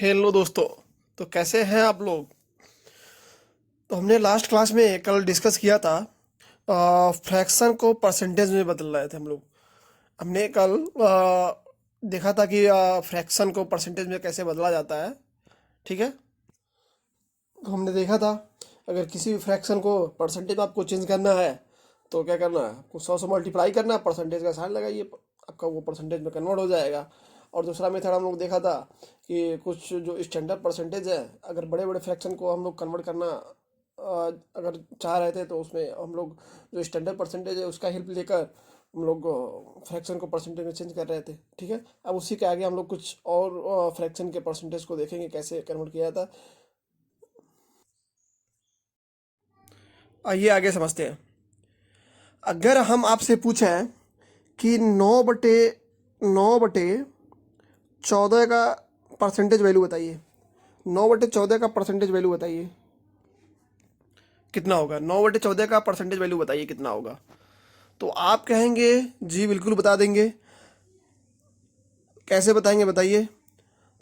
Hello दोस्तों। तो कैसे हैं आप लोग। तो हमने लास्ट क्लास में कल डिस्कस किया था फ्रैक्शन को परसेंटेज में बदल रहे थे हम लोग। हमने कल देखा था कि फ्रैक्शन को परसेंटेज में कैसे बदला जाता है। ठीक है। तो हमने देखा था अगर किसी भी फ्रैक्शन को परसेंटेज में आपको चेंज करना है तो क्या करना है, आपको 100 से मल्टीप्लाई करना है, परसेंटेज का साइन लगाइए, आपका वो परसेंटेज में कन्वर्ट हो जाएगा। और दूसरा मेथड हम लोग देखा था कि कुछ जो स्टैंडर्ड परसेंटेज है, अगर बड़े बड़े फ्रैक्शन को हम लोग कन्वर्ट करना अगर चाह रहे थे तो उसमें हम लोग जो स्टैंडर्ड परसेंटेज है उसका हेल्प लेकर हम लोग फ्रैक्शन को परसेंटेज में चेंज कर रहे थे। ठीक है। अब उसी के आगे हम लोग कुछ और फ्रैक्शन के परसेंटेज को देखेंगे कैसे कन्वर्ट किया जाता है। आइए आगे समझते हैं। अगर हम आपसे पूछें कि 9/14 का परसेंटेज वैल्यू बताइए, 9/14 का परसेंटेज वैल्यू बताइए कितना होगा। 9/14 का परसेंटेज वैल्यू बताइए कितना होगा। तो आप कहेंगे जी बिल्कुल बता देंगे। कैसे बताएंगे बताइए।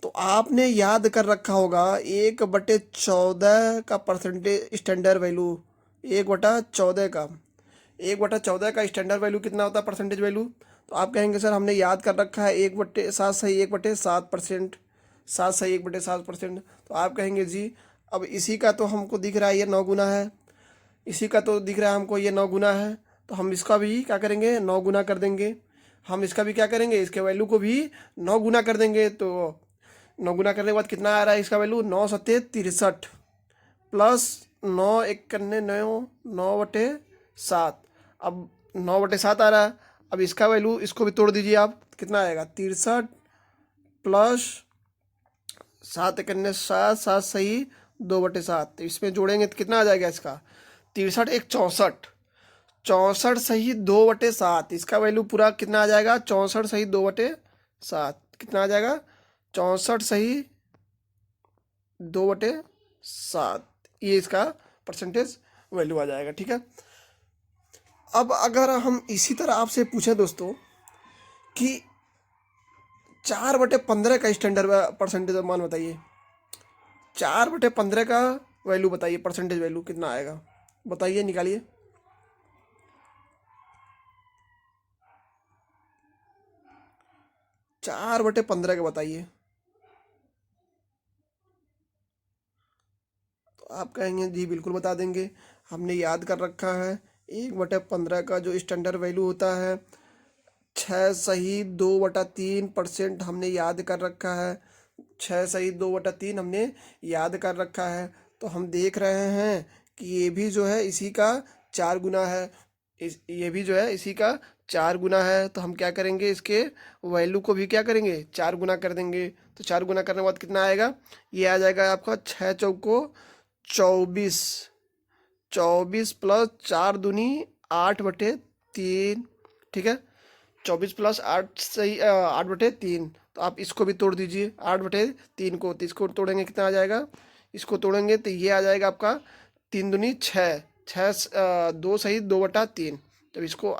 तो आपने याद कर रखा होगा 1/14 का परसेंटेज स्टैंडर्ड वैल्यू, 1/14 का 1/14 का स्टैंडर्ड वैल्यू कितना होता है परसेंटेज वैल्यू। तो आप कहेंगे सर हमने याद कर रखा है 1/7 सही 1/7%। तो आप कहेंगे जी अब इसी का तो हमको दिख रहा है ये 9 गुना है, इसी का तो दिख रहा है हमको ये 9 गुना है। तो हम इसका भी क्या करेंगे 9 गुना कर देंगे। हम इसका भी क्या करेंगे, इसके वैल्यू को भी 9 गुना कर देंगे। तो 9 गुना करने के बाद कितना आ रहा है इसका वैल्यू, 9×7 = 63 प्लस 9×1 = 9, 9/7। अब 9/7 आ रहा है। अब इसका वैल्यू इसको भी तोड़ दीजिए आप, कितना आएगा 63 प्लस 7×1 = 7, 7 सही 2/7। तो इसमें जोड़ेंगे तो कितना आ जाएगा इसका 63 एक 64, 64 सही 2/7। इसका वैल्यू पूरा कितना आ जाएगा 64 सही 2/7। कितना आ जाएगा 64 सही 2/7। ये इसका परसेंटेज वैल्यू आ जाएगा। ठीक है। अब अगर हम इसी तरह आपसे पूछें दोस्तों कि 4/15 का स्टैंडर्ड परसेंटेज मान बताइए, 4/15 का वैल्यू बताइए, परसेंटेज वैल्यू कितना आएगा बताइए, निकालिए। 4/15 का बताइए। तो आप कहेंगे जी बिल्कुल बता देंगे, हमने याद कर रखा है 1/15 का जो स्टैंडर्ड वैल्यू होता है 6 सही 2/3% हमने याद कर रखा है। 6 सही 2/3 हमने याद कर रखा है। तो हम देख रहे हैं कि ये भी जो है इसी का 4 गुना है, ये भी जो है इसी का 4 गुना है। तो हम क्या करेंगे, इसके वैल्यू को भी क्या करेंगे 4 गुना कर देंगे। तो 4 गुना करने के बाद कितना आएगा, ये आ जाएगा आपका 6×4 = 24, 24 प्लस 4×2 = 8/3। ठीक है। 24 + 8 सही 8/3। तो आप इसको भी तोड़ दीजिए 8/3 को। तो इसको तोड़ेंगे कितना आ जाएगा, इसको तोड़ेंगे तो ये आ जाएगा आपका 3×2 = 6, 2 सही 2/3। जब इसको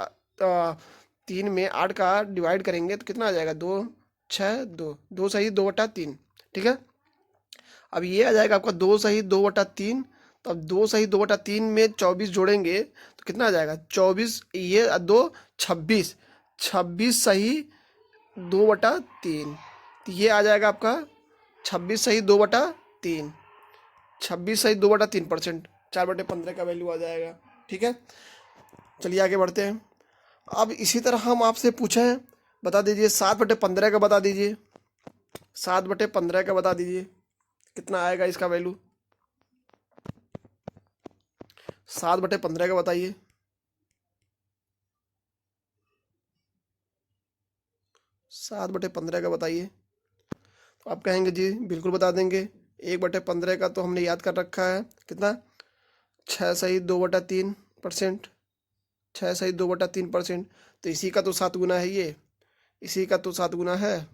3 में 8 का डिवाइड करेंगे तो कितना आ जाएगा 2 6 2, 2 सही 2/3। ठीक है। अब ये आ जाएगा आपका 2 सही 2/3। तो अब 2 सही 2/3 में 24 जोड़ेंगे तो कितना आ जाएगा 24, ये 2 26, 26 सही 2/3। तो ये आ जाएगा आपका 26 सही 2/3, 26 सही 2/3%, 4/15 का वैल्यू आ जाएगा। ठीक है। चलिए आगे बढ़ते हैं। अब इसी तरह हम आपसे पूछें, बता दीजिए 7/15 का बता दीजिए, 7/15 का बता दीजिए कितना आएगा इसका वैल्यू, 7/15 का बताइए। 7/15 का बताइए। तो आप कहेंगे जी बिल्कुल बता देंगे, 1/15 का तो हमने याद कर रखा है कितना 6 सही 2/3%, 6 सही 2/3%। तो इसी का तो 7 गुना है ये, इसी का तो 7 गुना है,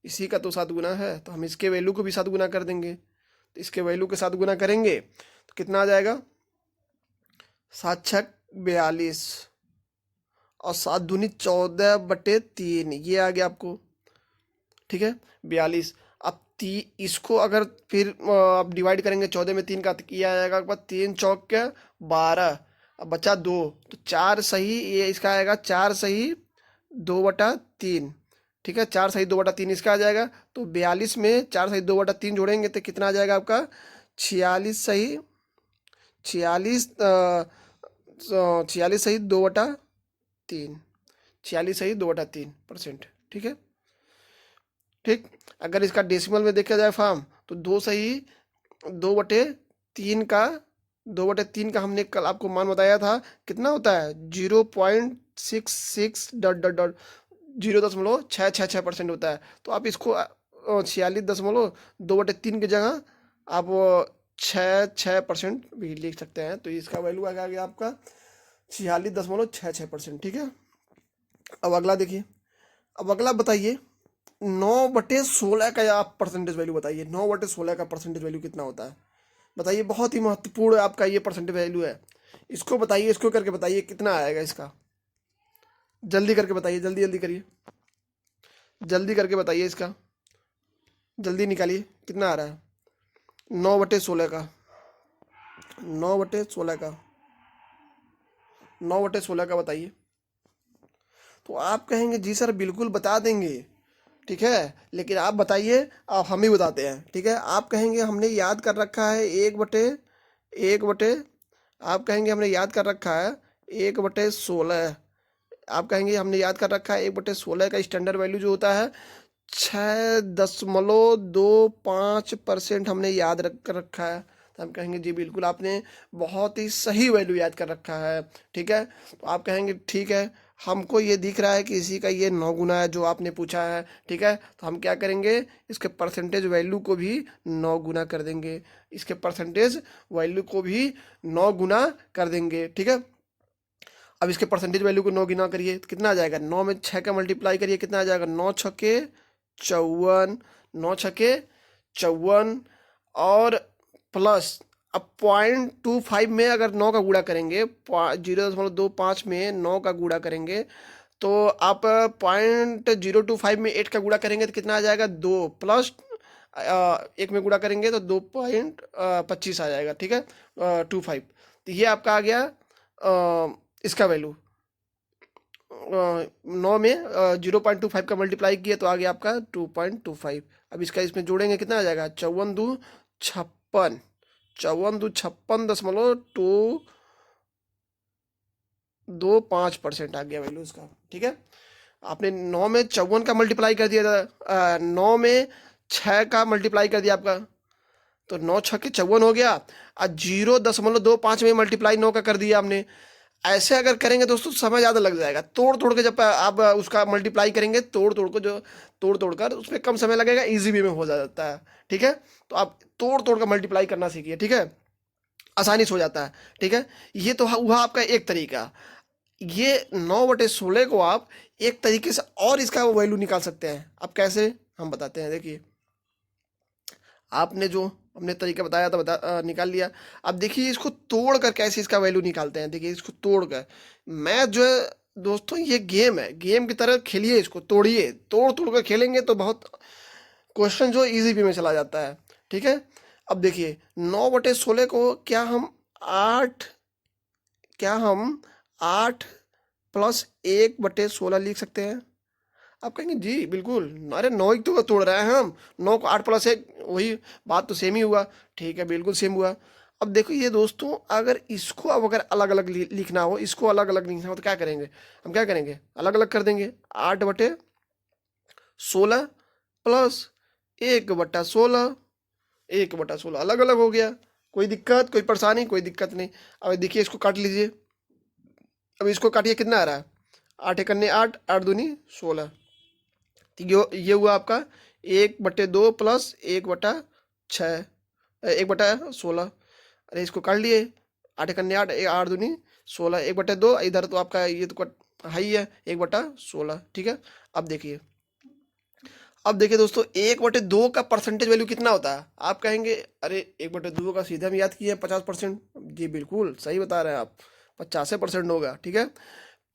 इसी का तो 7 गुना है। तो हम इसके वैल्यू को भी 7 गुना कर देंगे। तो इसके वैल्यू के 7 गुना करेंगे तो कितना आ जाएगा 7×6 = 42 और 7×2 = 14/3, ये आ गया आपको। ठीक है 42। अब इसको अगर फिर आप डिवाइड करेंगे 14 में 3 का, तो किया जाएगा आपके पास 3 चौक के 12। अब बचा 2, तो 4 सही, ये इसका आएगा 4 सही 2/3। ठीक है, 4 सही 2/3 इसका आ जाएगा। तो 42 में 4 सही 2/3 जोड़ेंगे तो कितना आ जाएगा आपका 46 सही 46 46 सही 2/3, 46 सही 2/3%। ठीक है, ठीक। अगर इसका डेसिमल में देखा जाए फॉर्म, तो 2 सही 2/3 का 2/3 का हमने कल आपको मान बताया था कितना होता है 0.66 डॉट डॉट डॉट 0.666% होता है। तो आप इसको 46.2/3 की जगह आप 6% भी लिख सकते हैं। तो इसका वैल्यू आ गया आपका 46.66%। ठीक है, अब अगला देखिए। अब अगला बताइए 9/16 का आप परसेंटेज वैल्यू बताइए। 9/16 का परसेंटेज वैल्यू कितना होता है बताइए। बहुत ही महत्वपूर्ण आपका ये परसेंटेज वैल्यू है। इसको बताइए, इसको करके बताइए कितना आएगा इसका। जल्दी करके बताइए, जल्दी जल्दी करिए, जल्दी करके बताइए इसका, जल्दी निकालिए कितना आ रहा है 9/16 का। 9/16 का 9/16 का बताइए। तो आप कहेंगे जी सर बिल्कुल बता देंगे, ठीक है, लेकिन आप बताइए, आप हम ही बताते हैं। ठीक है, आप कहेंगे हमने याद कर रखा है 1/1 आप कहेंगे हमने याद कर रखा है 1/16। आप कहेंगे हमने याद कर रखा है 1/16 का स्टैंडर्ड वैल्यू जो होता है 6.25% हमने याद रख कर रखा है। तो हम कहेंगे जी बिल्कुल आपने बहुत ही सही वैल्यू याद कर रखा है। ठीक है, तो आप कहेंगे ठीक है, हमको ये दिख रहा है कि इसी का ये 9 गुना है जो आपने पूछा है। ठीक है, तो हम क्या करेंगे, इसके परसेंटेज वैल्यू को भी 9 गुना कर देंगे। इसके परसेंटेज वैल्यू को भी 9 गुना कर देंगे। ठीक है, अब इसके परसेंटेज वैल्यू को 9 गुना करिए तो कितना आ जाएगा, 9 में 6 का मल्टीप्लाई करिए कितना आ जाएगा 9 छक्के 54, 9 छक्के 54 और प्लस अब 0.25 में अगर 9 का गुणा करेंगे, 0.25 में 9 का गुणा करेंगे तो आप 0.025 में 8 का गुणा करेंगे तो कितना आ जाएगा 2 प्लस 1 में गुणा करेंगे तो 2.25 आ जाएगा। ठीक है, 25। तो ये आपका आ गया इसका वैल्यू 9 में 0.25 का मल्टीप्लाई किया तो आ गया आपका 2.25। अब इसका इसमें जोड़ेंगे कितना आ जाएगा 54 2 56.225% आ गया वैल्यू इसका। ठीक है, आपने 9 में 54 का मल्टीप्लाई कर दिया था, 9 में 6 का मल्टीप्लाई कर दिया आपका, तो 9 छक्के 54 हो गया। और 0.25 में मल्टीप्लाई 9 का कर दिया आपने। ऐसे अगर करेंगे दोस्तों समय ज़्यादा लग जाएगा। तोड़ तोड़ के जब आप उसका मल्टीप्लाई करेंगे, तोड़ तोड़ कर उसमें कम समय लगेगा, इजी वे में हो जाता है। ठीक है, तो आप तोड़ तोड़ कर मल्टीप्लाई करना सीखिए। ठीक है, आसानी से हो जाता है। ठीक है, ये तो हुआ आपका एक तरीका। ये 9/16 को आप एक तरीके से और इसका वैल्यू निकाल सकते हैं। अब कैसे हम बताते हैं, देखिए आपने जो हमने तरीका बताया था निकाल लिया। अब देखिए इसको तोड़ कर कैसे इसका वैल्यू निकालते हैं। देखिए इसको तोड़ कर, मैथ जो है दोस्तों ये गेम है, गेम की तरह खेलिए, इसको तोड़िए, तोड़ तोड़ कर खेलेंगे तो बहुत क्वेश्चन जो इजी वे में चला जाता है। ठीक है, अब देखिए 9/16 को क्या हम 8 प्लस 1/16 लिख सकते हैं। आप कहेंगे जी बिल्कुल, अरे 9 ही तो तोड़ रहे हैं हम, 9 को 8+1 वही बात तो सेम ही हुआ। ठीक है, बिल्कुल सेम हुआ। अब देखो ये दोस्तों, अगर इसको अब अगर अलग अलग लिखना हो, इसको अलग अलग लिखना हो तो क्या करेंगे, हम क्या करेंगे अलग अलग कर देंगे। 8/16 प्लस 1/16, 1/16 अलग अलग हो गया। कोई दिक्कत, कोई परेशानी, कोई दिक्कत नहीं। अब देखिए इसको काट लीजिए। अब इसको काटिए कितना आ रहा है 8 एकन्ने 8, 8 दूनी 16। ये हुआ आपका 1/2 प्लस 1/6, 1/16। अरे इसको काट लिए, 8 एकन्ने 8, 8 दूनी 16, 1/2 इधर तो आपका ये तो है ही है 1/16। ठीक है, अब देखिए दोस्तों 1/2 का परसेंटेज वैल्यू कितना होता है। आप कहेंगे अरे 1/2 का सीधे हम याद किए 50%। जी बिल्कुल सही बता रहे हैं आप, 50% होगा। ठीक है,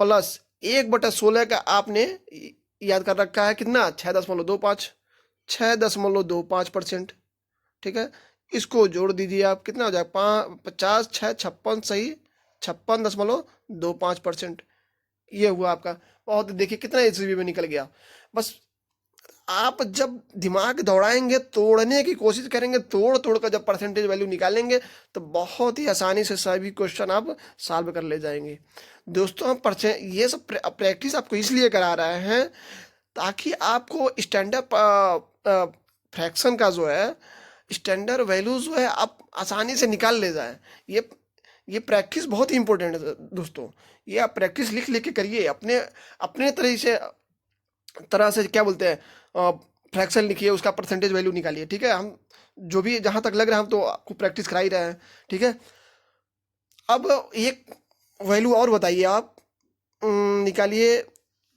प्लस 1/16 का आपने याद कर रखा है कितना 6.25। 6.25%। ठीक है, इसको जोड़ दीजिए आप, कितना हो जाएगा, 50 6 56 सही, 56.25%। ये हुआ आपका। बहुत, देखिए कितना ईजीली में निकल गया। बस आप जब दिमाग दौड़ाएंगे, तोड़ने की कोशिश करेंगे, तोड़ तोड़ कर जब परसेंटेज वैल्यू निकालेंगे, तो बहुत ही आसानी से सभी क्वेश्चन आप सॉल्व कर ले जाएंगे। दोस्तों, हम ये सब प्रैक्टिस आपको इसलिए करा रहे हैं ताकि आपको स्टैंडर्ड फ्रैक्शन का जो है, स्टैंडर्ड वैल्यू जो है, आप आसानी से निकाल ले जाए। ये प्रैक्टिस बहुत ही इंपॉर्टेंट है दोस्तों। ये आप प्रैक्टिस लिख लिख के करिए, अपने अपने तरह से क्या बोलते हैं, फ्रैक्शन लिखिए, उसका परसेंटेज वैल्यू निकालिए। ठीक है, हम जो भी जहां तक लग रहा है हम तो आपको प्रैक्टिस करा ही रहे हैं। ठीक है, अब एक वैल्यू और बताइए आप, निकालिए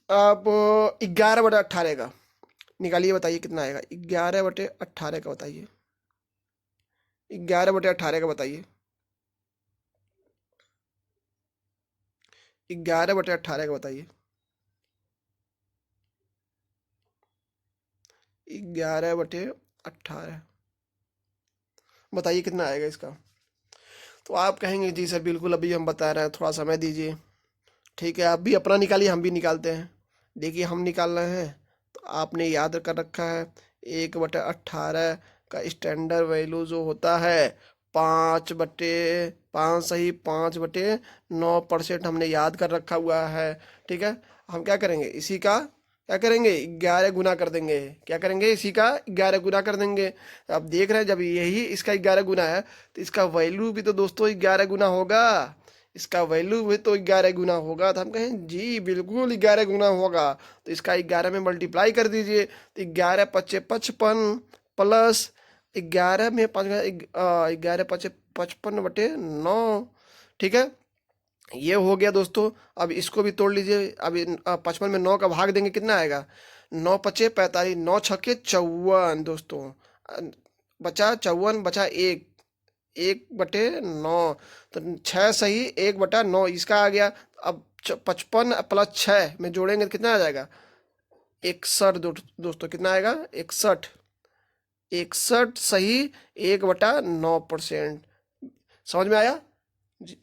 आप 11/18 का निकालिए, बताइए कितना आएगा। 11/18 का बताइए, 11/18 का बताइए, 11/18 का बताइए, 11/18 बताइए कितना आएगा इसका। तो आप कहेंगे जी सर बिल्कुल अभी हम बता रहे हैं, थोड़ा समय दीजिए। ठीक है, आप भी अपना निकालिए, हम भी निकालते हैं। देखिए हम निकाल रहे हैं, तो आपने याद कर रखा है 1/18 का स्टैंडर्ड वैल्यू जो होता है 5/5 सही, 5/9% हमने याद कर रखा हुआ है। ठीक है, हम क्या करेंगे, इसी का क्या करेंगे, 11 गुना कर देंगे। क्या करेंगे, इसी का 11 गुना कर देंगे। अब देख रहे हैं, जब यही इसका 11 गुना है, तो इसका वैल्यू भी तो दोस्तों 11 गुना होगा। इसका वैल्यू भी तो 11 गुना होगा। तो हम कहें जी बिल्कुल 11 गुना होगा, तो इसका 11 में मल्टीप्लाई कर दीजिए। तो 11×5 = 55 प्लस 11 में 5, 11×5 = 55/9। ठीक है, ये हो गया दोस्तों। अब इसको भी तोड़ लीजिए। अब 55 में 9 का भाग देंगे, कितना आएगा, 9×5 = 45, 9×6 = 54 दोस्तों। बचा 54, बचा 1/9, तो 6 सही, 1/9 इसका आ गया। अब 55 + 6 में जोड़ेंगे तो कितना आ जाएगा, 61 दोस्तों। कितना आएगा, 61, 61 सही, 1/9%। समझ में आया जी?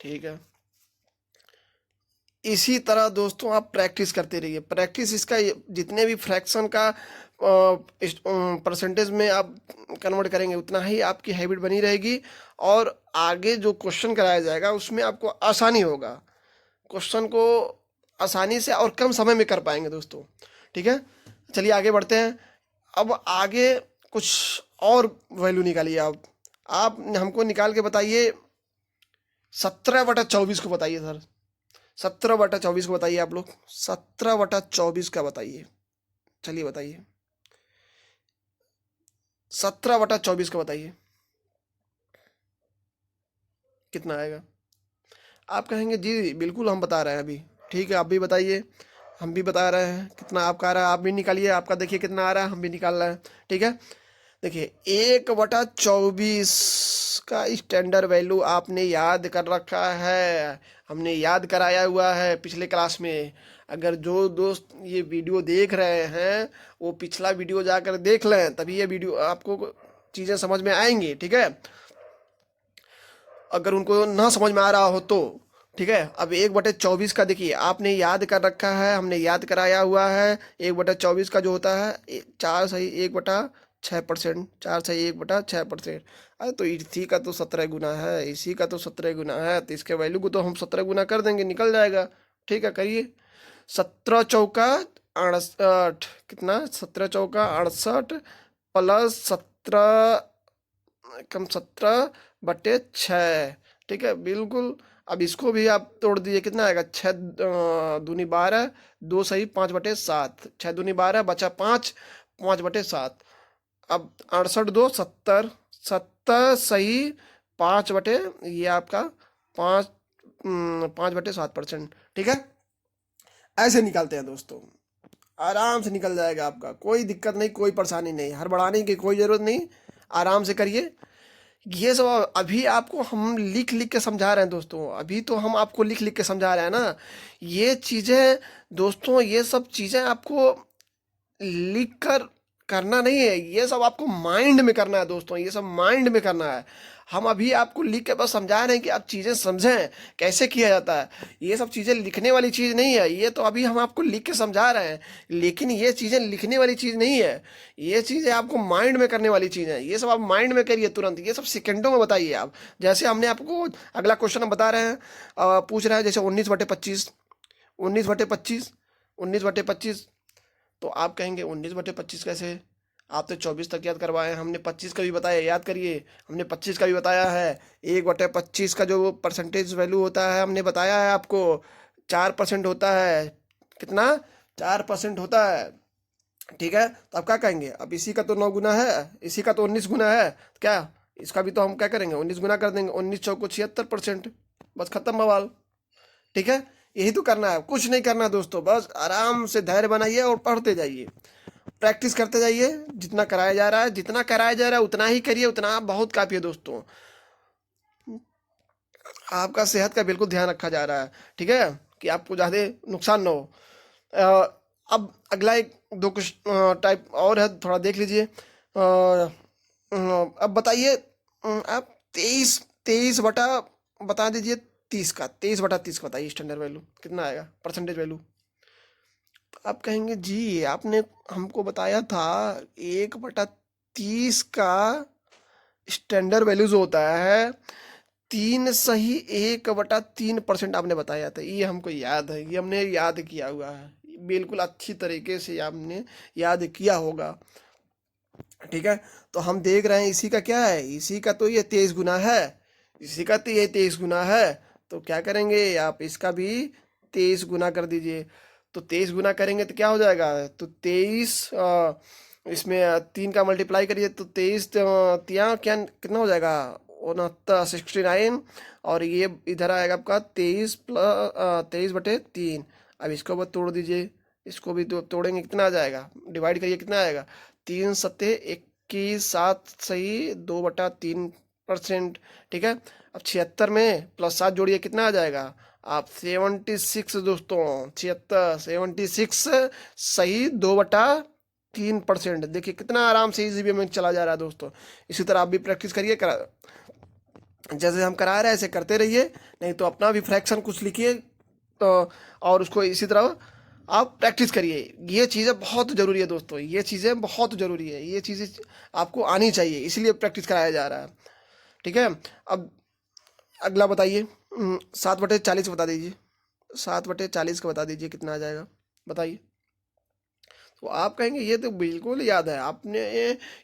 ठीक है, इसी तरह दोस्तों आप प्रैक्टिस करते रहिए। प्रैक्टिस इसका जितने भी फ्रैक्शन का परसेंटेज में आप कन्वर्ट करेंगे, उतना ही आपकी हैबिट बनी रहेगी, और आगे जो क्वेश्चन कराया जाएगा उसमें आपको आसानी होगा, क्वेश्चन को आसानी से और कम समय में कर पाएंगे दोस्तों। ठीक है, चलिए आगे बढ़ते हैं। अब आगे कुछ और वैल्यू निकालिए आप हमको निकाल के बताइए। 17/24 को बताइए सर, 17/24 को बताइए आप लोग, 17/24 का बताइए। चलिए बताइए, 17/24 का बताइए कितना आएगा। आप कहेंगे जी बिल्कुल हम बता रहे हैं अभी। ठीक है, आप भी बताइए, हम भी बता रहे हैं कितना आपका आ रहा है। आप भी निकालिए, आपका देखिए कितना आ रहा है, हम भी निकाल रहे हैं। ठीक है, देखिए 1/24 का स्टैंडर्ड वैल्यू आपने याद कर रखा है, हमने याद कराया हुआ है पिछले क्लास में। अगर जो दोस्त ये वीडियो देख रहे हैं वो पिछला वीडियो जाकर देख लें, तभी ये वीडियो आपको चीज़ें समझ में आएंगी। ठीक है, अगर उनको ना समझ में आ रहा हो तो। ठीक है, अब 1/24 का देखिए आपने याद कर रखा है, हमने याद कराया हुआ है। 1/24 का जो होता है 4 सही 1/6%, 4 सही 1/6%। अरे तो इसी का तो 17 गुना है, इसी का तो 17 गुना है, तो इसके वैल्यू को तो हम 17 गुना कर देंगे, निकल जाएगा। ठीक है, करिए। 17×4 = 68, कितना, 17×4 = 68 प्लस 17/6। ठीक है, बिल्कुल। अब इसको भी आप तोड़ दीजिए, कितना आएगा, 6×2 = 12, 2 सही 5/7, 6×2 = 12, बचा 5, 5/7। अब 68 2 70, 70 सही 5/, ये आपका 5/7%। ठीक है, ऐसे निकालते हैं दोस्तों, आराम से निकल जाएगा आपका, कोई दिक्कत नहीं, कोई परेशानी नहीं, हड़बड़ाने की कोई ज़रूरत नहीं, आराम से करिए। ये सब अभी आपको हम लिख लिख के समझा रहे हैं दोस्तों, अभी तो हम आपको लिख लिख के समझा रहे हैं ना। ये चीज़ें दोस्तों, ये सब चीज़ें आपको लिख कर करना नहीं है, ये सब आपको माइंड में करना है दोस्तों, ये सब माइंड में करना है। हम अभी आपको लिख के बस समझा रहे हैं कि आप चीज़ें समझें कैसे किया जाता है। ये सब चीज़ें लिखने वाली चीज़ नहीं है, ये तो अभी हम आपको लिख के समझा रहे हैं, लेकिन ये चीज़ें लिखने वाली चीज़ नहीं है। ये चीज़ें आपको माइंड में करने वाली चीज़ है, ये सब आप माइंड में करिए तुरंत, ये सब सेकंडों में बताइए आप। जैसे हमने आपको अगला क्वेश्चन हम बता रहे हैं, पूछ रहा है जैसे 19/25, 19/25, 19/25। तो आप कहेंगे 19/25 कैसे? आप तो 24 तक याद करवाए हैं, हमने 25 का भी बताया, याद करिए। हमने 25 का भी बताया है। 1/25 का जो परसेंटेज वैल्यू होता है हमने बताया है आपको, 4% होता है। कितना? 4% होता है। ठीक है, तो आप क्या कहेंगे? अब इसी का तो 9 गुना है, इसी का तो 19 गुना है, तो क्या इसका भी तो हम क्या करेंगे? 19 गुना कर देंगे। 19 चौको 76%, बस खत्म बवाल। ठीक है, यही तो करना है, कुछ नहीं करना दोस्तों, बस आराम से धैर्य बनाइए और पढ़ते जाइए, प्रैक्टिस करते जाइए। जितना कराया जा रहा है, जितना कराया जा रहा है उतना ही करिए, उतना बहुत काफ़ी है दोस्तों। आपका सेहत का बिल्कुल ध्यान रखा जा रहा है, ठीक है, कि आपको ज़्यादा नुकसान ना हो। अब अगला एक दो कुछ टाइप और है, थोड़ा देख लीजिए। अब बताइए, आप 23/, बता दीजिए 30 का, 23/30 का बताइए स्टैंडर्ड वैल्यू कितना आएगा, परसेंटेज वैल्यू। आप कहेंगे जी आपने हमको बताया था 1/30 का स्टैंडर्ड वैल्यू जो होता है 3 सही 1/3% आपने बताया था, ये हमको याद है, ये हमने याद किया हुआ है, बिल्कुल अच्छी तरीके से आपने याद किया होगा। ठीक है, तो हम देख रहे हैं इसी का क्या है, इसी का तो ये 23 गुना है, इसी का तो ये 23 गुना है। तो क्या करेंगे आप, इसका भी 23 गुना कर दीजिए। तो 23 गुना करेंगे तो क्या हो जाएगा? तो 23, इसमें 3 का मल्टीप्लाई करिए तो 23 तिया क्या कितना हो जाएगा? 69, और ये इधर आएगा आपका 23/3। अब इसको बस तोड़ दीजिए, इसको भी तो तोड़ेंगे, कितना आ जाएगा? डिवाइड करिए, कितना आएगा? 3×7 = 21, 7 सही 2/3%। ठीक है, अब 76 में +7 जोड़िए, कितना आ जाएगा? आप 76 दोस्तों, 76, 76 सही 2/3%। देखिए कितना आराम से इजी वे में चला जा रहा है दोस्तों। इसी तरह आप भी प्रैक्टिस करिए, जैसे हम करा रहे हैं ऐसे करते रहिए, नहीं तो अपना भी फ्रैक्शन कुछ लिखिए, तो और उसको इसी तरह आप प्रैक्टिस करिए। ये चीज़ें बहुत ज़रूरी है दोस्तों, ये चीज़ें बहुत ज़रूरी है, ये चीज़ें आपको आनी चाहिए, इसलिए प्रैक्टिस कराया जा रहा है। ठीक है, अब अगला बताइए, 7/40 बता दीजिए, 7/40 का बता दीजिए कितना आ जाएगा, बताइए। तो आप कहेंगे ये तो बिल्कुल याद है, आपने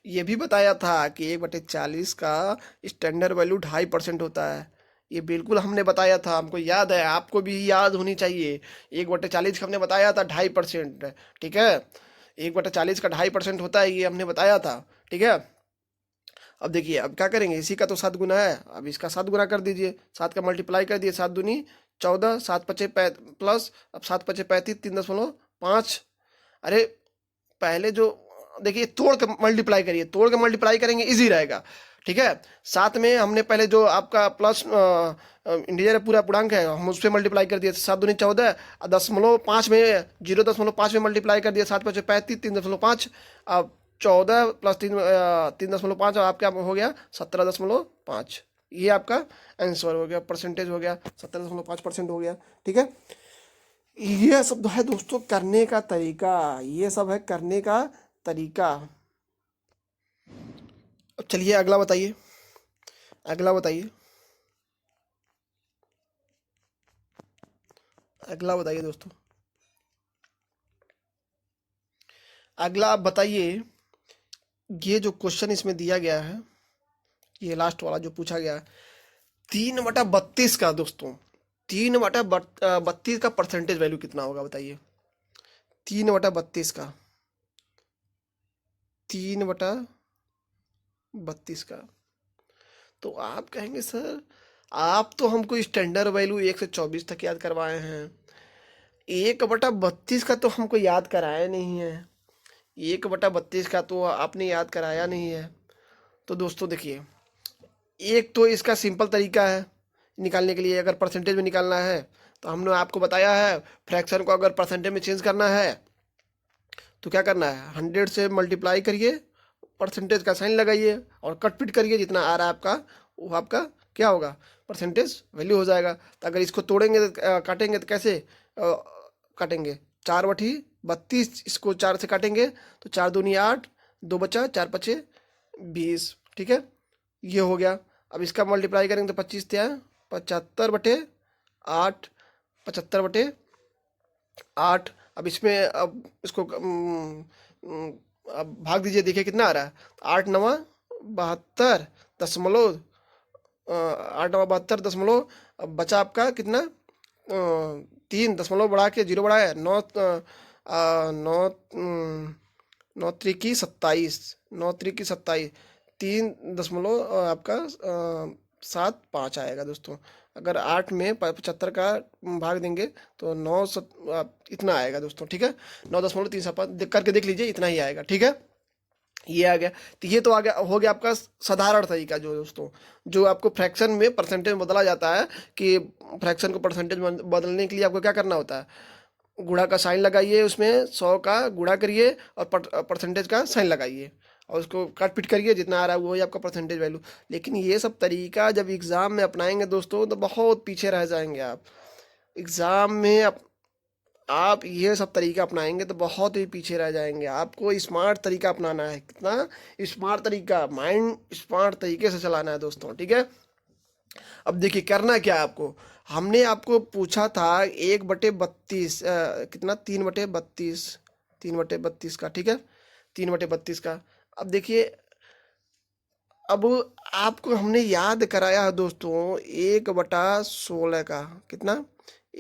ये भी बताया था कि 1/40 का स्टैंडर्ड वैल्यू 2.5% होता है। ये बिल्कुल हमने बताया था, हमको याद है, आपको भी याद होनी चाहिए। 1/40 का हमने बताया था 2.5%। ठीक है, 1/40 का 2.5% होता है, ये हमने बताया था। ठीक है, अब देखिए अब क्या करेंगे, इसी का तो 7 गुना है, अब इसका 7 गुना कर दीजिए, 7 का मल्टीप्लाई कर दिए, 7×2 = 14, 7×5 प्लस, अब 7×5 = 3.5। अरे पहले जो देखिए तोड़ के मल्टीप्लाई करिए, तोड़ के मल्टीप्लाई करेंगे इजी रहेगा। ठीक है, साथ में हमने पहले जो आपका प्लस इंटीजर पूरा पूर्णांक है हम उस पर मल्टीप्लाई कर दिए, 7×2 = 14, 10.5 में 0.5 में मल्टीप्लाई कर दिया, 7×5 = 3.5। अब 14 + 3.5 आप क्या हो गया? 17.5। ये आपका आंसर हो गया, परसेंटेज हो गया, 17.5% हो गया। ठीक है, ये सब है दोस्तों करने का तरीका, ये सब है करने का तरीका। अब चलिए अगला बताइए, अगला बताइए, अगला बताइए दोस्तों। अगला आप बताइए, ये जो क्वेश्चन इसमें दिया गया है, ये लास्ट वाला जो पूछा गया है, 3/32 का दोस्तों, 3/32 का परसेंटेज वैल्यू कितना होगा बताइए? 3/32 का, 3/32 का। तो आप कहेंगे सर आप तो हमको स्टैंडर्ड वैल्यू 1 से 24 तक याद करवाए हैं, 1/32 का तो हमको याद कराया नहीं है, 1/32 का तो आपने याद कराया नहीं है। तो दोस्तों देखिए, एक तो इसका सिंपल तरीका है निकालने के लिए, अगर परसेंटेज में निकालना है तो हमने आपको बताया है, फ्रैक्शन को अगर परसेंटेज में चेंज करना है तो क्या करना है, 100 से मल्टीप्लाई करिए, परसेंटेज का साइन लगाइए और कट पिट करिए, जितना आ रहा है आपका वो आपका क्या होगा, परसेंटेज वैल्यू हो जाएगा। तो अगर इसको तोड़ेंगे काटेंगे तो कैसे काटेंगे, 4/32, इसको 4 से काटेंगे तो 4 दूनी 8, 2 बचा, 4 पचे 20, ठीक है, ये हो गया। अब इसका मल्टीप्लाई करेंगे तो 25 क्या, 75/8, 75/8। अब इसमें अब इसको अब भाग दीजिए, देखिए कितना आ रहा है, 8×9 = 72 दशमलव 8×9 = 72 दशमलव, अब बचा आपका कितना, 3 दशमलव बढ़ा के 0 बढ़ाया, 9 9 3 की 27, 9 3 की 27, 3 दशमलव आपका 7 5 आएगा दोस्तों। अगर 8 में 75 का भाग देंगे तो इतना आएगा दोस्तों, ठीक है, 9.375 करके देख लीजिए, इतना ही आएगा, ठीक है, ये आ गया। तो ये तो आ गया, हो गया आपका साधारण तरीका, जो दोस्तों जो आपको फ्रैक्शन में परसेंटेज बदला जाता है, कि फ्रैक्शन को परसेंटेज बदलने के लिए आपको क्या करना होता है, गुणा का साइन लगाइए, उसमें 100 का गुणा करिए और परसेंटेज का साइन लगाइए और उसको काट पीट करिए, जितना आ रहा है वही आपका परसेंटेज वैल्यू। लेकिन ये सब तरीका जब एग्ज़ाम में अपनाएंगे दोस्तों तो बहुत पीछे रह जाएंगे आप। एग्ज़ाम में आप ये सब तरीका अपनाएंगे तो बहुत ही पीछे रह जाएंगे। आपको स्मार्ट तरीका अपनाना है, कितना स्मार्ट तरीका, माइंड स्मार्ट तरीके से चलाना है दोस्तों, ठीक है। अब देखिए करना क्या है आपको, हमने आपको पूछा था 1/32 कितना, 3/32, 3/32 का, ठीक है, 3/32 का। अब देखिए, अब आपको हमने याद कराया है दोस्तों 1/16 का, कितना,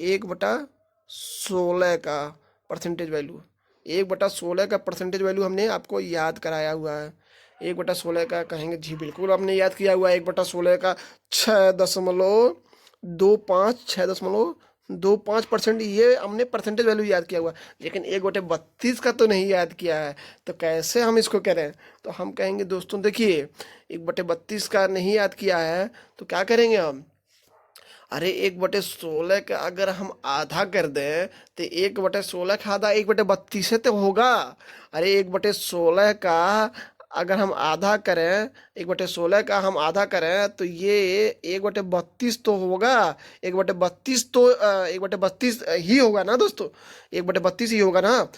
1/16 का परसेंटेज वैल्यू, 1/16 का परसेंटेज वैल्यू हमने आपको याद कराया हुआ है। 1/16 का कहेंगे जी बिल्कुल हमने याद किया हुआ है। 1/16 का 6.25, 6.25% ये हमने परसेंटेज वैल्यू याद किया हुआ है। लेकिन 1/32 का तो नहीं याद किया है, तो कैसे हम इसको करें। तो हम कहेंगे दोस्तों देखिए, 1/32 का नहीं याद किया है तो क्या करेंगे हम, अरे 1/16 का अगर हम आधा कर दें तो 1/16 का आधा 1/32 से तो होगा। अरे 1/16 का अगर हम आधा करें, 1/16 का हम आधा करें तो ये 1/32 तो होगा। 1/32 तो 1/32 ही होगा ना दोस्तों, 1/32 ही होगा ना,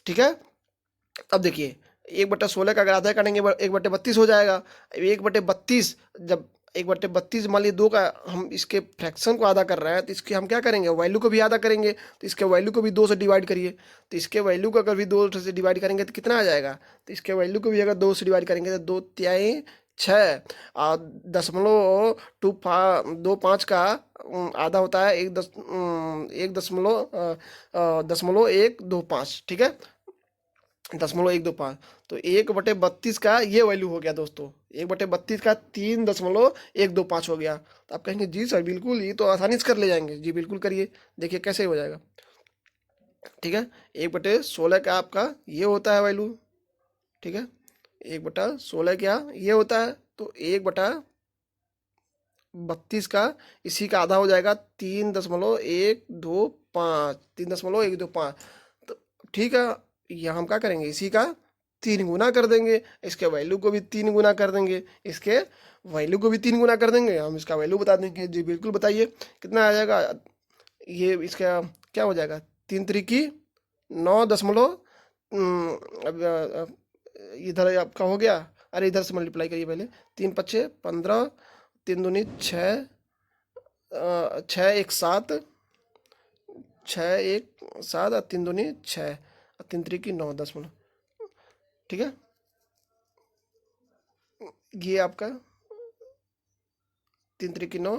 ठीक है। अब देखिए 1/16 का अगर आधा करेंगे 1/32 हो जाएगा। 1/32 जब 1/32 मान लीजिए 2 का हम इसके फ्रैक्शन को आधा कर रहे हैं तो इसके हम क्या करेंगे, वैल्यू को भी आधा करेंगे। तो इसके वैल्यू को भी 2 से डिवाइड करिए, तो इसके वैल्यू को अगर भी 2 से डिवाइड करेंगे तो कितना आ जाएगा, तो इसके वैल्यू को भी अगर 2 से डिवाइड करेंगे तो 2×3 = 6 और 0.25 का आधा होता है 1.125, ठीक है, 0.125। तो 1/32 का ये वैल्यू हो गया दोस्तों, 1/32 का 3.125 हो गया। तो आप कहेंगे जी सर बिल्कुल, ये तो आसानी से कर ले जाएंगे। जी बिल्कुल करिए, देखिए कैसे हो जाएगा, ठीक है। 1/16 का आपका ये होता है वैल्यू, ठीक है, 1/16 क्या ये होता है, तो 1/32 का इसी का आधा हो जाएगा 3.125, 3.125। तो ठीक है, यहाँ हम क्या करेंगे, इसी का 3 गुना कर देंगे, इसके वैल्यू को भी 3 गुना कर देंगे, इसके वैल्यू को भी 3 गुना कर देंगे, हम इसका वैल्यू बता देंगे। जी बिल्कुल बताइए कितना आ जाएगा, ये इसका क्या हो जाएगा, 3×9 अब इधर आपका हो गया। अरे इधर से मल्टीप्लाई करिए पहले, 3×5 = 15, 3×2 = 6, 6×1 = 7, 6×1 = 7 और 3×2 = 6 और 3×3 = 9 दशमलव, ठीक है। ये आपका 3×3 = 9,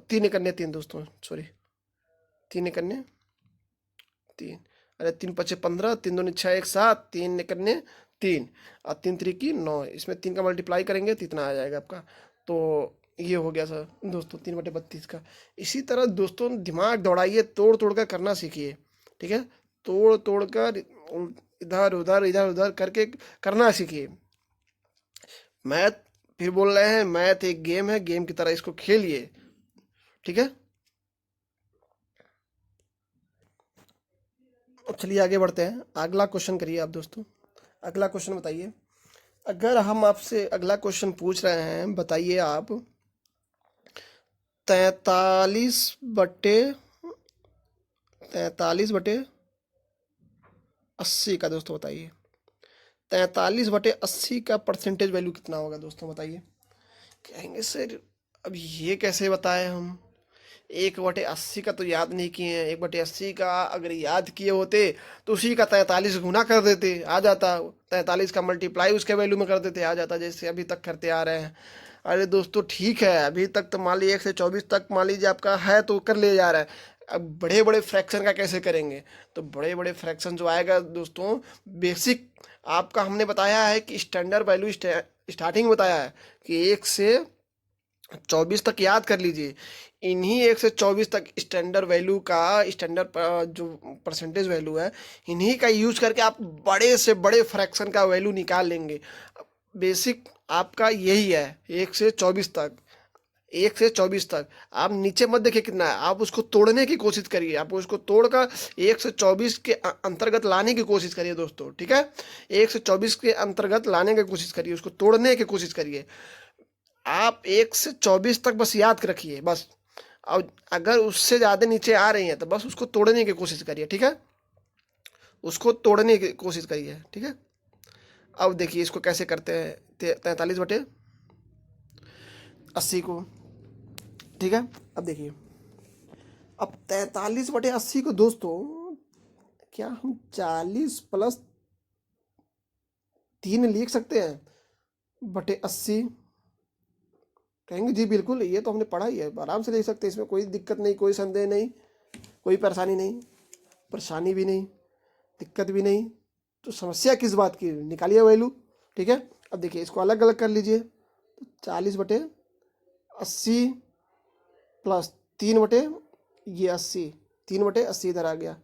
3×1 = 3 दोस्तों, सॉरी, 3×1 = 3, अरे 3×5 = 15, 3×2 = 6, 1 7, 3×1 = 3 और 3×3 = 9, इसमें 3 का मल्टीप्लाई करेंगे तो इतना आ जाएगा आपका। तो ये हो गया सर दोस्तों 3/32 का। इसी तरह दोस्तों दिमाग दौड़ाइए, तोड़ तोड़ कर करना सीखिए, ठीक है, तोड़ तोड़ कर इधर उधर करके करना सीखिए। मैथ, फिर बोल रहे हैं मैथ एक गेम है, गेम की तरह इसको खेलिए, ठीक है। अब चलिए आगे बढ़ते हैं। अगला क्वेश्चन करिए आप दोस्तों। अगला क्वेश्चन बताइए। अगर हम आपसे अगला क्वेश्चन पूछ रहे हैं, बताइए आप 43/43/80 का दोस्तों बताइए। 43/80 का परसेंटेज वैल्यू कितना होगा दोस्तों बताइए। कहेंगे सर अब ये कैसे बताएं हम, 1/80 का तो याद नहीं किए हैं। 1/80 का अगर याद किए होते तो उसी का 43 गुना कर देते, आ जाता। 43 का मल्टीप्लाई उसके वैल्यू में कर देते, आ जाता, जैसे अभी तक करते आ रहे हैं। अरे दोस्तों ठीक है, अभी तक तो मान लीजिए 1 से 24 तक मान लीजिए आपका है तो कर ले जा रहा है। अब बड़े बड़े फ्रैक्शन का कैसे करेंगे, तो बड़े बड़े फ्रैक्शन जो आएगा दोस्तों, बेसिक आपका हमने बताया है कि स्टैंडर्ड वैल्यू स्टार्टिंग बताया है कि 1 से 24 तक याद कर लीजिए। इन्हीं 1 से 24 तक स्टैंडर्ड वैल्यू का स्टैंडर्ड जो परसेंटेज वैल्यू है, इन्हीं का यूज करके आप बड़े से बड़े फ्रैक्शन का वैल्यू निकाल लेंगे। बेसिक आपका यही है 1 से 24 तक। 1 से 24 तक आप नीचे मत देखिए कितना है, आप उसको तोड़ने की कोशिश करिए। आप उसको तोड़कर 1 से 24 के अंतर्गत लाने की कोशिश करिए दोस्तों, ठीक है। 1 से 24 के अंतर्गत लाने की कोशिश करिए, उसको तोड़ने की कोशिश करिए। आप 1 से 24 तक बस याद रखिए बस। और अगर उससे ज़्यादा नीचे आ रही हैं तो बस उसको तोड़ने की कोशिश करिए, ठीक है। उसको तोड़ने की कोशिश करिए, ठीक है। अब देखिए इसको कैसे करते हैं 43/80 को, ठीक है। अब देखिए, अब 43/80 को दोस्तों, क्या हम 40+3 लिख सकते हैं बटे 80? कहेंगे जी बिल्कुल, ये तो हमने पढ़ा ही है, आराम से लिख सकते हैं, इसमें कोई दिक्कत नहीं, कोई संदेह नहीं, कोई परेशानी नहीं, परेशानी भी नहीं, दिक्कत भी नहीं। तो समस्या किस बात की, निकालिए वैल्यू, ठीक है। अब देखिए इसको अलग अलग कर लीजिए। तो 40/80 प्लस 3 ये 80, 3/80 इधर आ गया,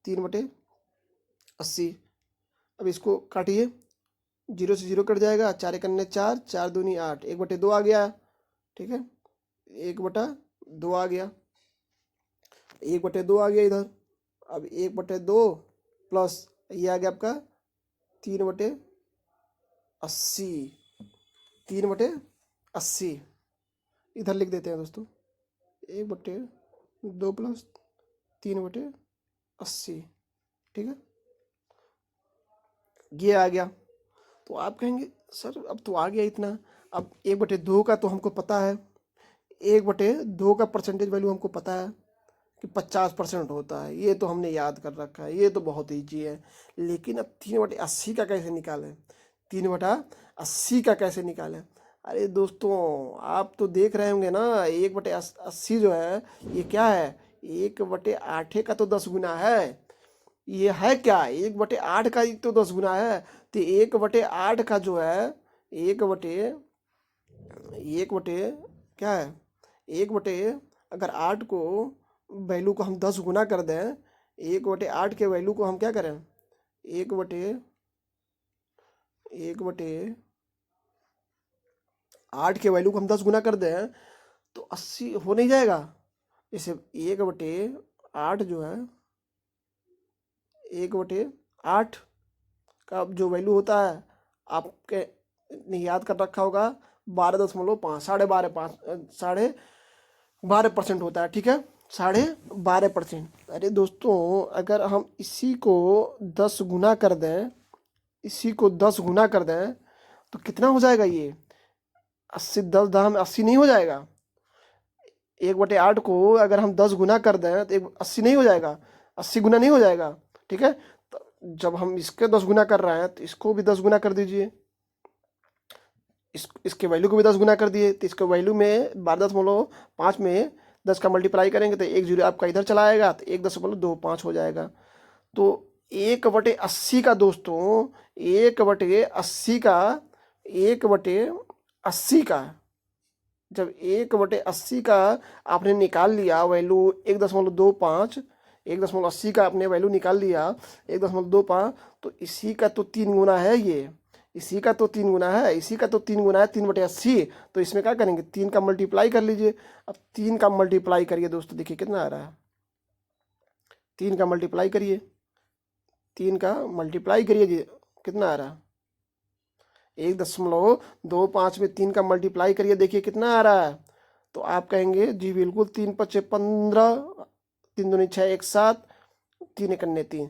3/80। अब इसको काटिए, 0 से 0 कट जाएगा, 4 1 4, 4 दूनी 8, 1/2 आ गया, ठीक है। 1/2 आ गया, 1/2 आ गया इधर। अब 1/2 प्लस ये आ गया आपका 3/80, 3/80 इधर लिख देते हैं दोस्तों। 1/2 प्लस 3/80, ठीक है। ये आ गया। तो आप कहेंगे सर अब तो आ गया इतना, अब 1/2 का तो हमको पता है, 1/2 का परसेंटेज वैल्यू हमको पता है कि 50% होता है, ये तो हमने याद कर रखा है, ये तो बहुत ईजी है। लेकिन अब 3/80 का कैसे निकालें, 3/80 का कैसे निकालें? अरे दोस्तों आप तो देख रहे होंगे ना, 1/80 जो है ये क्या है, 1/8 का तो 10 गुना है। ये है क्या, 1/8 का ही तो 10 गुना है। तो 1/8 का जो है, एक बटे क्या है, 1/, अगर 8 को वैल्यू को हम 10 गुना कर दें, 1/8 के वैल्यू को हम क्या करें, 1/8 के वैल्यू को हम 10 गुना कर दें तो 80 हो नहीं जाएगा। जैसे 1/8 जो है, 1/8 का जो वैल्यू होता है आपके ने याद कर रखा होगा 12.5, 12.5% होता है, ठीक है, 12.5%। अरे दोस्तों अगर हम इसी को 10 गुना कर दें, इसी को 10 गुना कर दें तो कितना हो जाएगा ये 80, 10 10 में 80 नहीं हो जाएगा। 1/8 को अगर हम 10 गुना कर दें तो 80 नहीं हो जाएगा, 80 गुना नहीं हो जाएगा, ठीक है। तो जब हम इसके 10 गुना कर रहे हैं तो इसको भी 10 गुना कर दीजिए, इसके वैल्यू को भी 10 गुना कर दिए। तो इसके वैल्यू में 12.5 में 10 का मल्टीप्लाई करेंगे तो 1 0 आपका इधर चला आएगा, तो 1.25 हो जाएगा। तो 1/80 का दोस्तों, 1/80 का, 1/80 का, जब 1/80 का आपने निकाल लिया वैल्यू 1.25, 1.80 का आपने वैल्यू निकाल लिया 1.25, तो इसी का तो 3 गुना है ये, इसी का तो 3 गुना है, इसी का तो 3 गुना है 3/80। तो इसमें क्या करेंगे, 3 का मल्टीप्लाई कर लीजिए। अब 3 का मल्टीप्लाई करिए दोस्तों, देखिए कितना आ रहा है, 3 का मल्टीप्लाई करिए, 3 का मल्टीप्लाई करिए जी, कितना आ रहा? 1.25 में 3 का मल्टीप्लाई करिए, देखिए कितना आ रहा है। तो आप कहेंगे जी बिल्कुल, 3×5 = 15, 3×2 = 6, 1 7, 3×1 = 3,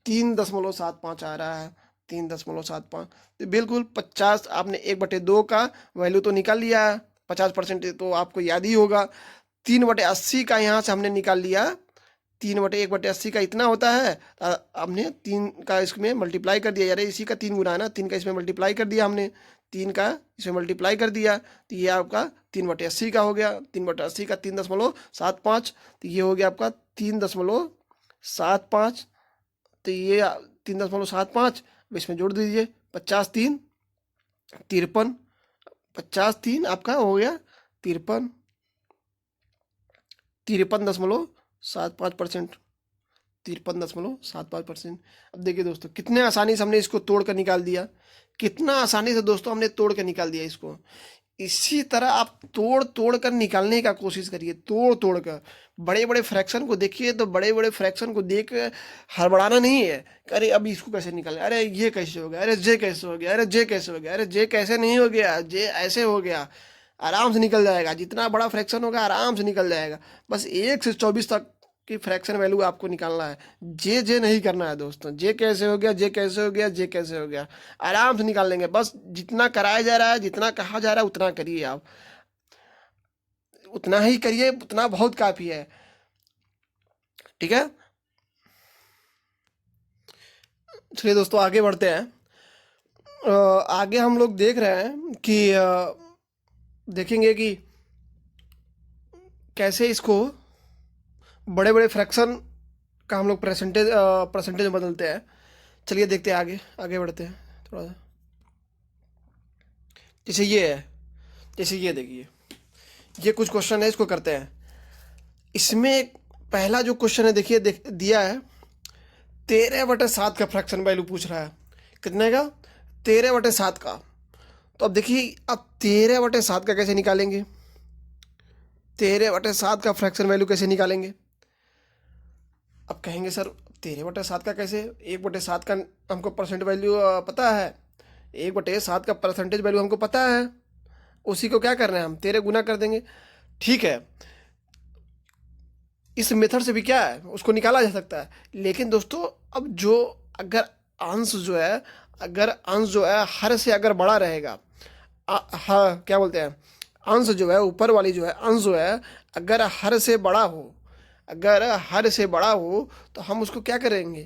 3.75 आ रहा है, 3.75। तो बिल्कुल 50, आपने 1/2 का वैल्यू तो निकाल लिया है, 50% तो आपको याद ही होगा। 3/80 का यहाँ से हमने निकाल लिया, 3/1/80 का इतना होता है। हमने 3 का इसमें मल्टीप्लाई कर दिया, यार इसी का 3 गुना है ना, 3 का इसमें मल्टीप्लाई कर दिया हमने, 3 का इसमें मल्टीप्लाई कर दिया, तो ये आपका 3/80 का हो गया। 3/80 का 3.75, तो ये हो गया आपका 3.75। तो ये 3.75 इसमें जोड़ दीजिए, 50×3 = 53, 50×3 आपका हो गया 53, 53.75%, 53.75%। अब देखिए दोस्तों, कितने आसानी से हमने इसको तोड़ कर निकाल दिया, कितना आसानी से दोस्तों हमने तोड़ कर निकाल दिया इसको। इसी तरह आप तोड़ तोड़ कर निकालने का कोशिश करिए, तोड़ तोड़ कर। बड़े बड़े फ्रैक्शन को देखिए, तो बड़े बड़े फ्रैक्शन को देख हड़बड़ाना नहीं है, अरे अब इसको कैसे निकालें, अरे ये कैसे हो गया, अरे जे कैसे हो गया, अरे जे कैसे हो गया, अरे जे कैसे नहीं हो गया, जे ऐसे हो गया। आराम से निकल जाएगा, जितना बड़ा फ्रैक्शन होगा आराम से निकल जाएगा। बस 1 से 24 तक की फ्रैक्शन वैल्यू आपको निकालना है, जे जे नहीं करना है दोस्तों। जे कैसे हो गया, जे कैसे हो गया, जे कैसे हो गया, आराम से निकाल लेंगे। बस जितना कराया जा रहा है, जितना कहा जा रहा है उतना करिए, आप उतना ही करिए, उतना बहुत काफ़ी है, ठीक है। चलिए दोस्तों आगे बढ़ते हैं। आगे हम लोग देख रहे हैं कि देखेंगे कि कैसे इसको बड़े बड़े फ्रैक्शन का हम लोग परसेंटेज में बदलते हैं। चलिए देखते हैं, आगे आगे बढ़ते हैं थोड़ा सा। जैसे ये है, जैसे ये देखिए, ये कुछ क्वेश्चन है, इसको करते हैं। इसमें पहला जो क्वेश्चन है देखिए, दिया है 13/7 का फ्रैक्शन वैल्यू पूछ रहा है। कितने का? 13/7 का। तो अब देखिए, अब 13/7 का कैसे निकालेंगे, 13/7 का फ्रैक्शन वैल्यू कैसे निकालेंगे? अब कहेंगे सर 13/7 का कैसे, 1/7 का हमको परसेंट वैल्यू पता है, 1/7 का परसेंटेज वैल्यू हमको पता है, उसी को क्या करना है, हम 13 गुना कर देंगे। ठीक है, इस मेथड से भी क्या है, उसको निकाला जा सकता है। लेकिन दोस्तों अब जो अगर अंश जो है, अगर अंश जो है हर से अगर बड़ा रहेगा, हाँ क्या बोलते हैं, अंश जो है ऊपर वाली जो है, अंश जो है अगर हर से बड़ा हो, अगर हर से बड़ा हो, तो हम उसको क्या करेंगे,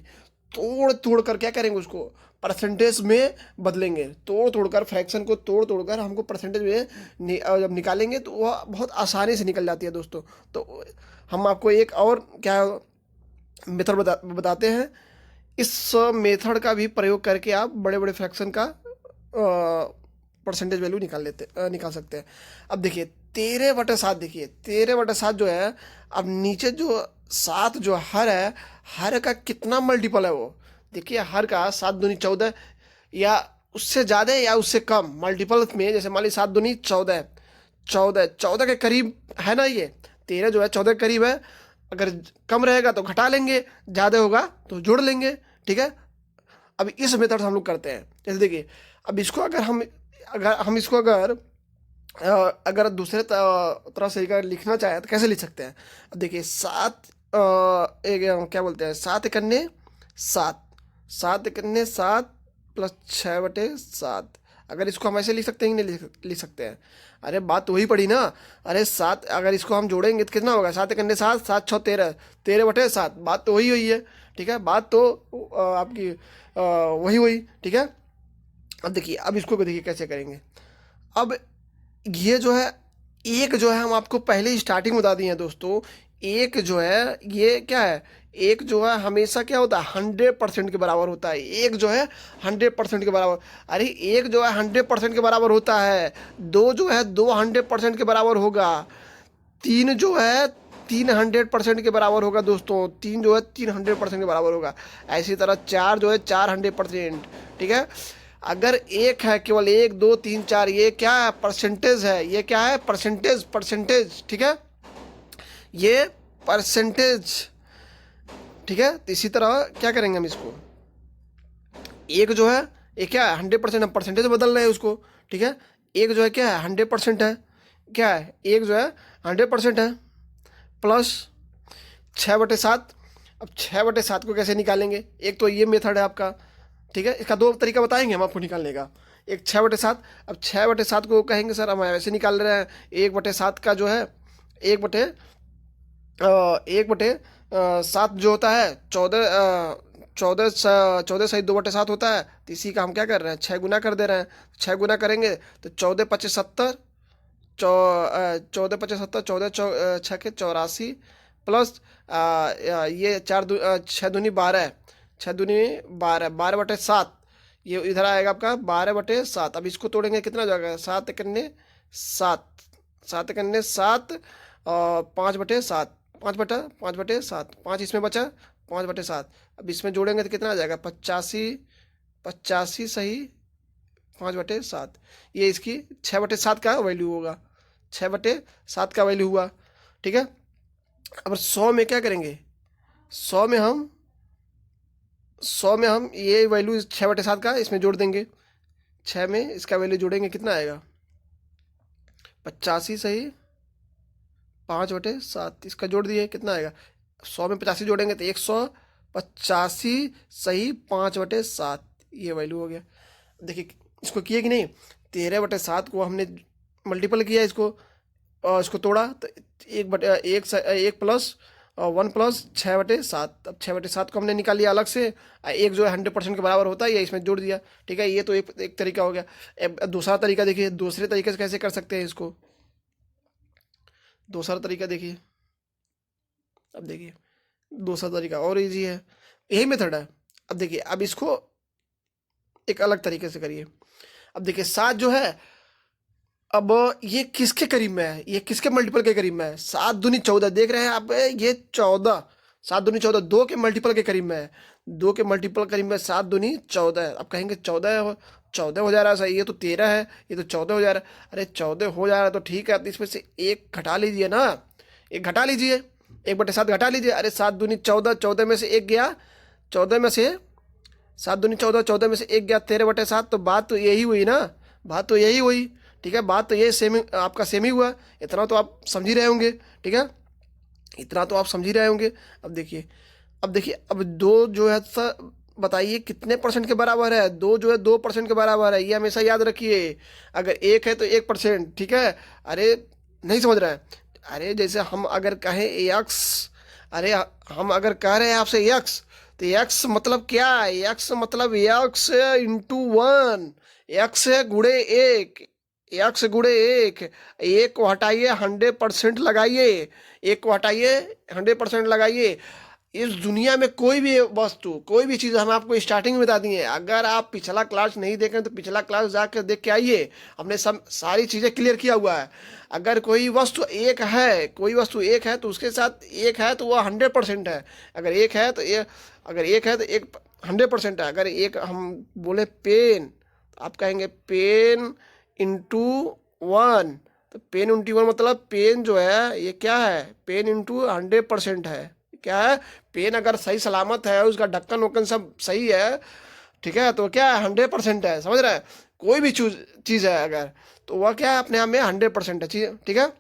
तोड़ तोड़ कर क्या करेंगे, उसको परसेंटेज में बदलेंगे। तोड़ तोड़ कर, फ्रैक्शन को तोड़ तोड़ कर हमको परसेंटेज में जब निकालेंगे तो वह बहुत आसानी से निकल जाती है दोस्तों। तो हम आपको एक और क्या मेथड बताते हैं। इस मेथड का भी प्रयोग करके आप बड़े बड़े फ्रैक्शन का परसेंटेज वैल्यू निकाल सकते हैं। अब देखिए 13/7, देखिए 13/7 जो है, अब नीचे जो 7 जो हर है, हर का कितना मल्टीपल है वो देखिए, हर का 7 दूनी 14 या उससे ज़्यादा या उससे कम मल्टीपल में, जैसे मान ली 7 दूनी 14, 14 के करीब है ना, ये 13 जो है 14 के करीब है। अगर कम रहेगा तो घटा लेंगे, ज़्यादा होगा तो जोड़ लेंगे, ठीक है। अब इस मेथड से हम लोग करते हैं। जैसे देखिए, अब इसको अगर हम इसको अगर दूसरे तरह से अगर लिखना चाहे तो कैसे लिख सकते हैं। अब देखिए 7 क्या बोलते हैं, 7×7, 7 प्लस 6/7। अगर इसको हम ऐसे लिख सकते हैं कि नहीं लिख सकते हैं? अरे बात तो वही पड़ी ना। अरे 7 अगर इसको हम जोड़ेंगे तो कितना होगा, 7×7, 7×6 13, 13/7। बात तो वही हुई है, ठीक है, बात तो आपकी वही हुई, ठीक है। अब देखिए, अब इसको देखिए कैसे करेंगे। अब ये जो है, एक जो है हम आपको पहले ही स्टार्टिंग बता दिए हैं दोस्तों। एक जो है ये क्या है, एक जो है हमेशा क्या होता है, 100% के बराबर होता है। एक जो है 100% के बराबर, अरे एक जो है 100% के बराबर होता है। दो जो है 200% के बराबर होगा। तीन जो है 300% के बराबर होगा दोस्तों। तीन जो है 300% के बराबर होगा। ऐसी तरह 4 जो है 400%, ठीक है। अगर एक है, केवल 1 2 3 4, ये क्या है, परसेंटेज है। ये क्या है, परसेंटेज, ठीक है, ये परसेंटेज, ठीक है। तो इसी तरह क्या करेंगे हम इसको, एक जो है ये क्या है 100%, हम परसेंटेज बदल रहे हैं उसको, ठीक है। एक जो है क्या है 100% है, क्या है एक जो है 100% है, प्लस 6/7। अब 6/7 को कैसे निकालेंगे, एक तो ये मेथड है आपका, ठीक है। इसका दो तरीका बताएंगे हम आपको निकालने का। एक 6/7, अब 6/7 को कहेंगे सर हम ऐसे निकाल रहे हैं, 1/7 का जो है 1/7 जो होता है 14 होता है, तो इसी का हम क्या कर रहे हैं 6 गुना कर दे रहे हैं। 6 गुना करेंगे तो 14×5 = 70, 14×5 = 70, 14×6 = 84, प्लस ये 6×2 = 12, 6×2 = 12, 12/7, ये इधर आएगा आपका 12/7। अब इसको तोड़ेंगे कितना हो जाएगा, 7×7, 7×7 और 5/7, 5/7, 5 इसमें बचा, 5/7। अब इसमें जोड़ेंगे तो कितना आ जाएगा 85, 85 सही 5/7। ये इसकी 6/7 का वैल्यू होगा, 6/7 का वैल्यू हुआ, ठीक है। अब 100 में क्या करेंगे, 100 में हम 100 में हम ये वैल्यू 6/7 का इसमें जोड़ देंगे, 6 में इसका वैल्यू जोड़ेंगे कितना आएगा 85 सही 5/7, इसका जोड़ दिए कितना आएगा 100 में 85 जोड़ेंगे तो 185 सही 5/7, ये वैल्यू हो गया। देखिए इसको किए कि नहीं, 13/7 को हमने मल्टीपल किया इसको, और इसको तोड़ा तो 1+1+6/7। अब 6/7 को हमने निकाल लिया अलग से, एक जो है 100% के बराबर होता है ये इसमें जोड़ दिया, ठीक है। ये तो एक तरीका हो गया। अब दूसरा तरीका देखिए, दूसरे तरीके से कैसे कर सकते हैं इसको, दूसरा तरीका देखिए। अब देखिए दूसरा तरीका और इजी है, यही मेथड है। अब देखिए अब इसको एक अलग तरीके से करिए। अब देखिए 7 जो है, अब ये किसके करीब में है, ये किसके मल्टीपल के करीब में है, 7×2 = 14, देख रहे हैं आप ये 14, 7×2 = 14, 2 के मल्टीपल के करीब में है, 2 के मल्टीपल करीब में 7×2 = 14 है। अब कहेंगे 14 हो जा रहा है सही, ये तो 13 है, ये तो 14 हो जा रहा है। अरे 14 हो जा रहा है तो ठीक है, तो इसमें से एक घटा लीजिए ना, एक घटा लीजिए, 1/7 घटा लीजिए। अरे 7×2 = 14, 14 में से एक गया, 14 में से 7×2 = 14, 14 में से एक गया 13/7, तो बात तो यही हुई ना, बात तो यही हुई, ठीक है। बात तो ये सेम आपका सेम ही हुआ, इतना तो आप समझ ही रहे होंगे, ठीक है, इतना तो आप समझ ही रहे होंगे। अब देखिए, अब देखिए, अब 2 जो है सर बताइए कितने परसेंट के बराबर है, 2 जो है 2% के बराबर है, ये हमेशा याद रखिए। अगर 1 है तो 1%, ठीक है। अरे नहीं समझ रहे हैं, अरे जैसे हम अगर कहें एक्स, अरे हम अगर कह रहे हैं आपसे एक्स, तो एक्स मतलब क्या है, एक्स मतलब एक्स इंटू 1, एक्स गुणे 1, एक्स गुणे 1, 1 को हटाइए 100% लगाइए, 1 को हटाइए 100% लगाइए। इस दुनिया में कोई भी वस्तु, कोई भी चीज़ हम आपको स्टार्टिंग में बता दिए, अगर आप पिछला क्लास नहीं देखें तो पिछला क्लास जाकर देख के आइए, हमने सब सारी चीज़ें क्लियर किया हुआ है। अगर कोई वस्तु एक है, कोई वस्तु एक है तो उसके साथ एक है तो वह 100% है, अगर एक है तो अगर एक है तो एक 100% है। अगर एक हम बोले पेन, तो आप कहेंगे पेन इंटू 1, तो पेन इंटू 1 मतलब पेन जो है ये क्या है, पेन इंटू 100% है, क्या है, पेन अगर सही सलामत है, उसका ढक्कन वक्कन सब सही है, ठीक है, तो क्या है 100% है, समझ रहे हैं। कोई भी चीज़ है अगर, तो वह क्या है अपने आप में 100% है चीज़, ठीक है।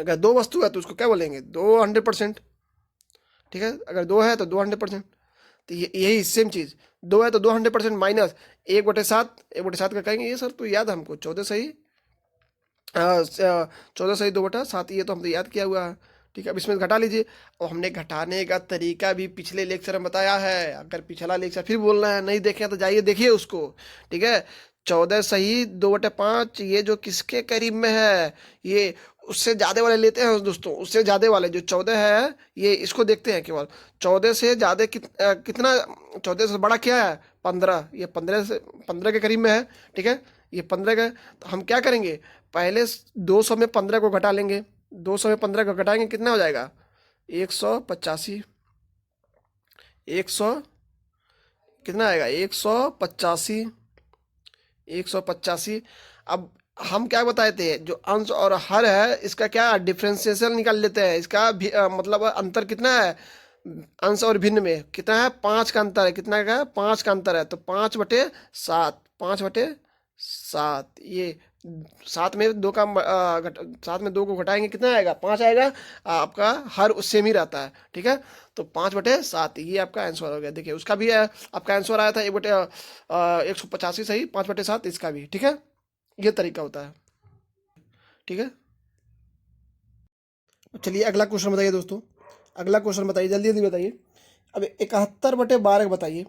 अगर 2 वस्तु है तो उसको क्या बोलेंगे 2 100%, ठीक है। अगर 2 है तो 2 100%, तो यही सेम चीज़, 2 है तो 2 100% माइनस 1/7, 1/7 का कहेंगे, ये सर तो याद है हमको 14 सही 14 सही 2/7, ये तो हमने याद किया हुआ है, ठीक है। अब इसमें घटा लीजिए, और हमने घटाने का तरीका भी पिछले लेक्चर में बताया है, अगर पिछला लेक्चर फिर बोलना है नहीं देखे तो जाइए देखिए उसको, ठीक है। 14 सही 2/5, ये जो किसके करीब में है, ये उससे ज़्यादा वाले लेते हैं दोस्तों, उससे ज़्यादा वाले जो 14 है, ये इसको देखते हैं केवल, 14 से ज़्यादा कितना, 14 से बड़ा क्या है 15, ये 15 के करीब में है, ठीक है, ये 15 का है। तो हम क्या करेंगे, पहले 200 में 15 को घटा लेंगे, 200 में 15 को घटाएंगे कितना हो जाएगा 185, 100 कितना आएगा 185, 185। अब हम क्या बताए थे, जो अंश और हर है इसका क्या डिफ्रेंशिएशन निकाल लेते हैं, इसका भी मतलब अंतर कितना है अंश और भिन्न में कितना है, 5 का अंतर है, कितना का है, 5 का अंतर है, तो 5/7, 5/7, ये 7 में 2 का 7 में 2 को घटाएंगे कितना आएगा, 5 आएगा। आपका हर उस सेम ही रहता है, ठीक है। तो 5/7 ये आपका आंसर हो गया। देखिए उसका भी आपका आंसर आया था 1/185 सही, 5/7 इसका भी, ठीक है। ये तरीका होता है, ठीक है। चलिए अगला क्वेश्चन बताइए दोस्तों, अगला क्वेश्चन बताइए, जल्दी जल्दी बताइए। अब 71/12 बताइए,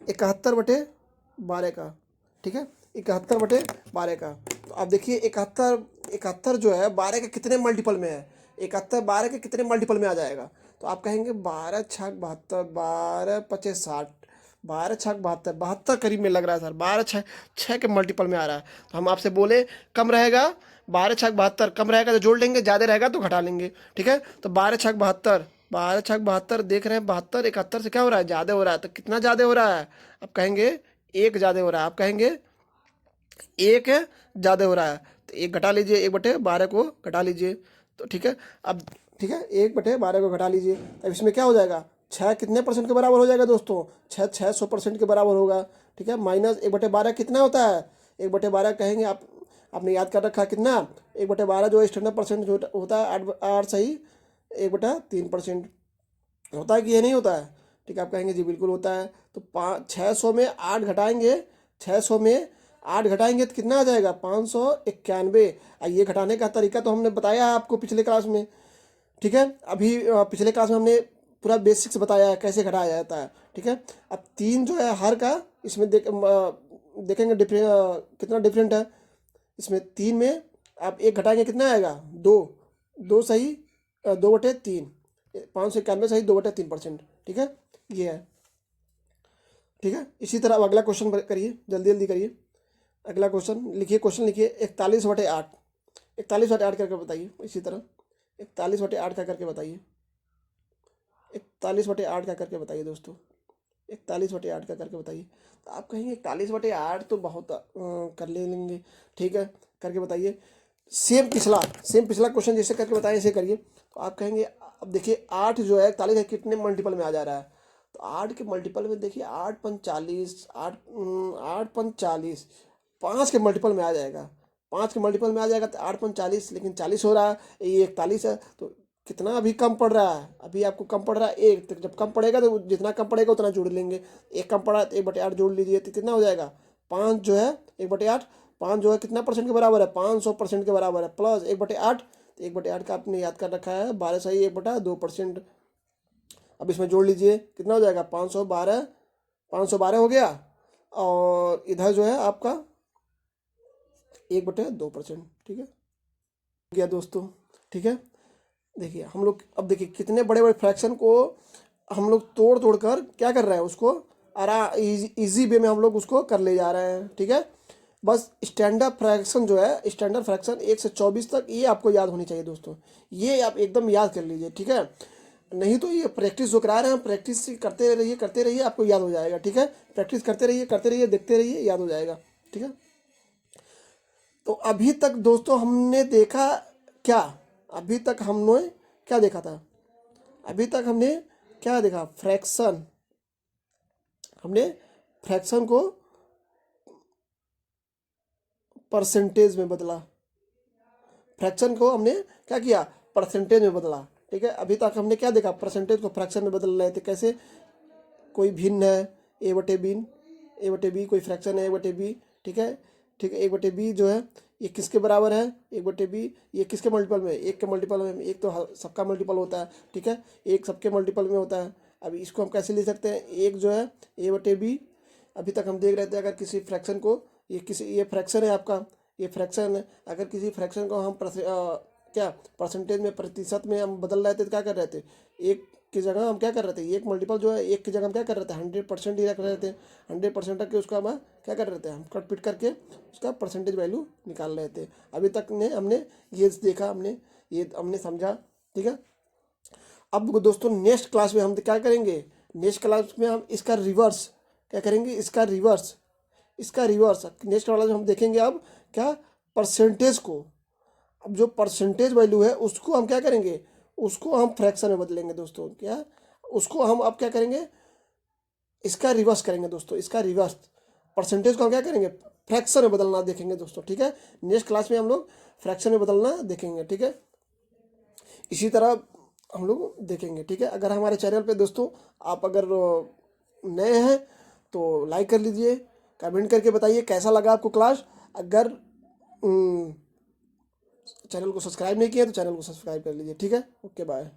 71/12 का, ठीक है, 71/12 का। तो आप देखिए 71 जो है 12 के कितने मल्टीपल में है, 71 12 के कितने मल्टीपल में आ जाएगा। तो आप कहेंगे 12×6 = 72, 12×5 = 60, 12×6 = 72, 72 करीब में लग रहा है सर, 12×6 के मल्टीपल में आ रहा है। तो हम आपसे बोले कम रहेगा, 12×6 = 72, कम रहेगा तो जोड़ लेंगे, ज़्यादा रहेगा तो घटा लेंगे, ठीक है। तो 12×6 = 72, 12×6 = 72, देख रहे हैं 72 71 से क्या हो रहा है, ज़्यादा हो रहा है। तो कितना ज़्यादा हो रहा है, आप कहेंगे एक ज़्यादा हो रहा है, आप कहेंगे एक ज़्यादा हो रहा है। तो एक घटा लीजिए, 1/12 को घटा लीजिए, तो ठीक है। अब ठीक है, 1/12 को घटा लीजिए, अब इसमें क्या हो जाएगा, 6 कितने परसेंट के बराबर हो जाएगा दोस्तों, 600% के बराबर होगा, ठीक है। माइनस 1/12 कितना होता है, 1/12 कहेंगे आप, आपने याद कर रखा है कितना, 1/12 जो स्टैंडर्ड परसेंट जो होता है 8 सही 1/3% होता है कि ये नहीं होता है, ठीक है। आप कहेंगे जी बिल्कुल होता है। तो 600 में 8 घटाएंगे, 600 में 8 घटाएंगे तो कितना आ जाएगा, 591। ये घटाने का तरीका तो हमने बताया है आपको पिछले क्लास में, ठीक है। अभी पिछले क्लास में हमने पूरा बेसिक्स बताया है कैसे घटाया जाता है, ठीक है। अब 3 जो है हर का, इसमें देखेंगे कितना डिफरेंट है। इसमें 3 में आप 1 घटाएंगे कितना आएगा, 2, 2 सही 2/3, 591 सही 2/3%, ठीक है। ये है, ठीक है। इसी तरह अब अगला क्वेश्चन करिए, जल्दी जल्दी करिए। अगला क्वेश्चन लिखिए, क्वेश्चन लिखिए 41/8, 41/8 करके बताइए। इसी तरह 41/8 का करके बताइए, 41/8 का करके बताइए दोस्तों, 41/8 का करके बताइए। तो आप कहेंगे 41/8 तो बहुत कर ले लेंगे, ठीक है, करके बताइए। सेम पिछला क्वेश्चन जैसे करके बताएं ऐसे करिए। तो आप कहेंगे, अब देखिए 8 जो है 41 है कितने मल्टीपल में आ जा रहा है, तो 8 के मल्टीपल में देखिए 8×5 = 40, 8×5 = 40, 5 के मल्टीपल में आ जाएगा, 5 के मल्टीपल में आ जाएगा तो 8×5 = 40, लेकिन 40 हो रहा है, ये 41 है, तो कितना अभी कम पड़ रहा है, अभी आपको कम पड़ रहा है एक। तो जब कम पड़ेगा तो जितना कम पड़ेगा उतना जोड़ लेंगे, एक कम पड़ा तो 1/8 जोड़ लीजिए, तो कितना हो जाएगा, 5 जो है 1/8, 5 जो है कितना परसेंट के बराबर है, 500% के बराबर है, प्लस 1/8, तो 1/8 का आपने याद कर रखा है 12 सही 1/2%। अब इसमें जोड़ लीजिए कितना हो जाएगा, 512, 512 हो गया, और इधर जो है आपका 1/2%, ठीक है गया दोस्तों, ठीक है। देखिए हम लोग अब देखिए कितने बड़े बड़े फ्रैक्शन को हम लोग तोड़ तोड़ कर क्या कर रहे हैं, उसको इजी वे में हम लोग उसको कर ले जा रहे हैं, ठीक है। बस स्टैंडर्ड फ्रैक्शन जो है, स्टैंडर्ड फ्रैक्शन 1 से 24 तक, ये आपको याद होनी चाहिए दोस्तों, ये आप एकदम याद कर लीजिए, ठीक है। नहीं तो ये प्रैक्टिस जो करा रहे हैं, प्रैक्टिस करते रहिए, आपको याद हो जाएगा, ठीक है। प्रैक्टिस करते रहिए, देखते रहिए, याद हो जाएगा, ठीक है। तो अभी तक दोस्तों हमने देखा क्या, अभी तक हमने क्या देखा था, अभी तक हमने क्या देखा, फ्रैक्शन, हमने फ्रैक्शन को परसेंटेज में बदला, फ्रैक्शन को हमने क्या किया, परसेंटेज में बदला, ठीक है। अभी तक हमने क्या देखा, परसेंटेज को फ्रैक्शन में बदल रहे थे, कैसे, कोई भिन्न है A/B, कोई फ्रैक्शन है A/B, ठीक है, ठीक है। A/B जो है ये किसके बराबर है, A/B ये किसके मल्टीपल में, एक के मल्टीपल में, एक तो सबका मल्टीपल होता है, ठीक है, एक सबके मल्टीपल में होता है। अब इसको हम कैसे ले सकते हैं, एक जो है A/B, अभी तक हम देख रहे थे अगर किसी फ्रैक्शन को, ये फ्रैक्शन है आपका, ये फ्रैक्शन है, अगर किसी फ्रैक्शन को हम क्या परसेंटेज में, प्रतिशत में हम बदल रहे थे तो क्या कर रहे थे, एक की जगह हम क्या कर रहे थे, एक मल्टीपल जो है एक की जगह हम क्या कर रहे थे 100% ही रख रहे थे, 100% रख के उसका हम क्या कर रहे थे, हम कट पिट करके उसका परसेंटेज वैल्यू निकाल रहे थे। अभी तक ने हमने ये देखा, हमने समझा, ठीक है। अब दोस्तों नेक्स्ट क्लास में हम क्या करेंगे, नेक्स्ट क्लास में हम इसका रिवर्स क्या करेंगे, इसका रिवर्स नेक्स्ट क्लास में हम देखेंगे। अब क्या, परसेंटेज को, अब जो परसेंटेज वैल्यू है उसको हम क्या करेंगे, उसको हम फ्रैक्शन में बदलेंगे दोस्तों, क्या उसको हम अब क्या करेंगे, इसका रिवर्स करेंगे दोस्तों, इसका रिवर्स परसेंटेज को हम क्या करेंगे, फ्रैक्शन में बदलना देखेंगे दोस्तों, ठीक है। नेक्स्ट क्लास में हम लोग फ्रैक्शन में बदलना देखेंगे, ठीक है। इसी तरह हम लोग देखेंगे, ठीक है। अगर हमारे चैनल पे दोस्तों आप अगर नए हैं तो लाइक कर लीजिए, कमेंट करके बताइए कैसा लगा आपको क्लास। अगर चैनल को सब्सक्राइब नहीं किया तो चैनल को सब्सक्राइब कर लीजिए, ठीक है। Okay bye.